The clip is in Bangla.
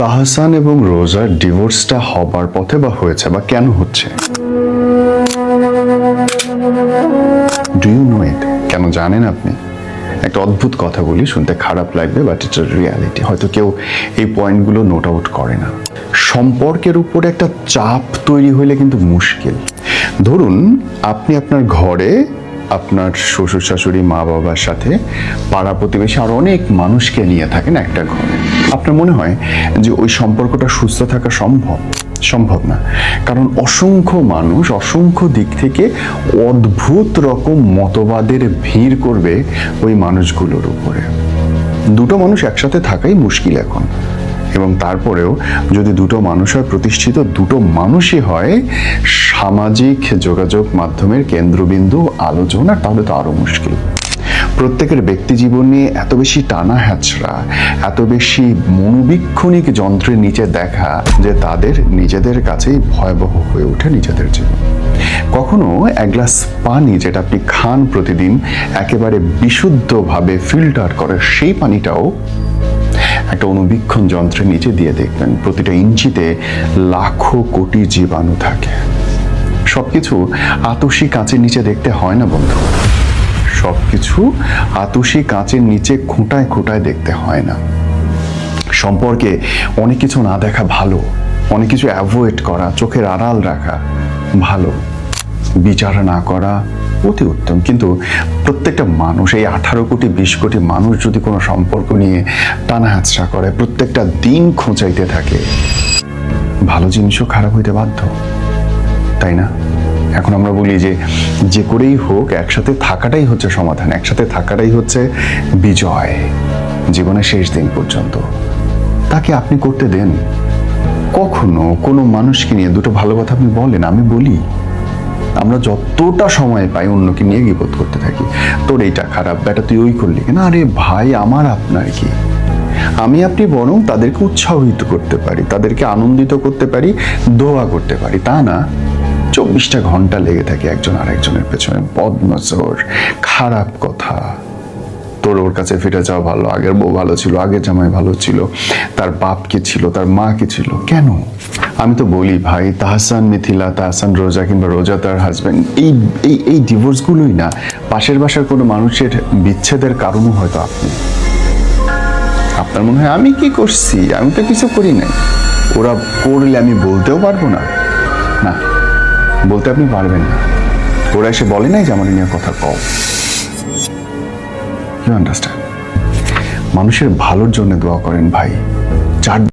তাহসান এবং রোজার ডিভোর্সটা হবার পথে বা হয়েছে বা কেন হচ্ছে? ডু ইউ নো ইট? কেন জানেন আপনি? একটা অদ্ভুত কথা বলি, শুনতে খারাপ লাগবে, বাট ইটস আ রিয়ালিটি। হয়তো কেউ এই পয়েন্টগুলো নোট আউট করে না। সম্পর্কের উপরে একটা চাপ তৈরি হইলে কিন্তু মুশকিল। ধরুন আপনি আপনার ঘরে আপনার শ্বশুর শাশুড়ি মা বাবার সাথে পাড়া প্রতিবেশী আর অনেক মানুষকে নিয়ে থাকেন একটা ঘরে। আপনার মনে হয় যে ওই সম্পর্কটা সুস্থ থাকা সম্ভব না, কারণ অসংখ্য মানুষ অসংখ্য দিক থেকে অদ্ভুত রকম মতবাদের ভিড় করবে ওই মানুষগুলোর উপরে। দুটো মানুষ একসাথে থাকাই মুশকিল এখন, এবং তারপরেও যদি দুটো মানুষ হয় প্রতিষ্ঠিত, দুটো মানুষই হয় সামাজিক যোগাযোগ মাধ্যমের কেন্দ্রবিন্দু আলোচনা, তাহলে তো আরো মুশকিল। প্রত্যেকের ব্যক্তি জীবন নিয়ে এত বেশি টানা হ্যাচড়া, এত বেশি মনোবীক্ষণিক যন্ত্রের নিচে দেখা যে তাদের নিজেদের কাছেই ভয়াবহ হয়ে ওঠে নিজেদের জীবন। কখনো এক গ্লাস পানি যেটা আপনি খান প্রতিদিন একেবারে বিশুদ্ধভাবে ফিল্টার করে, সেই পানিটাও একটা অনুবীক্ষণ যন্ত্রের নিচে দিয়ে দেখবেন প্রতিটা ইঞ্চিতে লাখো কোটি জীবাণু থাকে। সবকিছু আতসী কাঁচের নিচে দেখতে হয় না বন্ধু, সবকিছু আতসী কাঁচের নিচে খুঁটায় খুঁটায় দেখতে হয় না। সম্পর্কে অনেক কিছু না দেখা ভালো, অনেক কিছু অ্যাভয়েড করা, চোখের আড়াল রাখা ভালো, বিচার না করা অতি উত্তম। কিন্তু প্রত্যেকটা মানুষ, এই 18 কোটি 20 কোটি মানুষ যদি কোনো সম্পর্ক নিয়ে টানা হাতছা করে, প্রত্যেকটা দিন খোঁচাইতে থাকে, ভালো জিনিসও খারাপ হইতে বাধ্য, তাই না? এখন আমরা বলি যে করেই হোক একসাথে থাকাটাই হচ্ছে সমাধান, একসাথে থাকাটাই হচ্ছে বিজয় জীবনের শেষ দিন পর্যন্ত। তাকে আপনি করতে দেন। কখনো কোনো মানুষকে নিয়ে দুটো ভালো কথা আপনি বলেন, আমি বলি। আমরা যতটা সময় পাই অন্যকে নিয়ে গিবত করতে থাকি, তোর এইটা খারাপ, বেটা তুই ওই করলি কেন। আরে ভাই, আমার আপনার কি? আমি আপনি বরং তাদেরকে উৎসাহিত করতে পারি, তাদেরকে আনন্দিত করতে পারি, দোয়া করতে পারি, তা না 24টা ঘন্টা লেগে থাকে একজন আরেকজনের পেছনে বদনজর, খারাপ কথা। তোর ওর কাছে ফিরে যাওয়া ভালো, আগের বউ ভালো ছিল, আগের জামাই ভালো ছিল, তার বাপ কি ছিল, তার মা কি ছিল, কেন? আমি তো বলি ভাই, তাহসান মিথিলা, তাহসান রোজা, কিংবা রোজা তার হাজবেন্ড, এই ডিভোর্সগুলোই না পাশের বাসার কোনো মানুষের বিচ্ছেদের কারণও হয়তো আপনি। আপনার মনে হয় আমি কি করছি, আমি তো কিছু করি নাই, ওরা করলে আমি বলতেও পারবো না। না, বলতে আপনি পারবেন না। ওরা এসে বলে নাই যে আমার নিয়ে কথা কও। You understand? মানুষের ভালোর জন্য দোয়া করেন ভাই।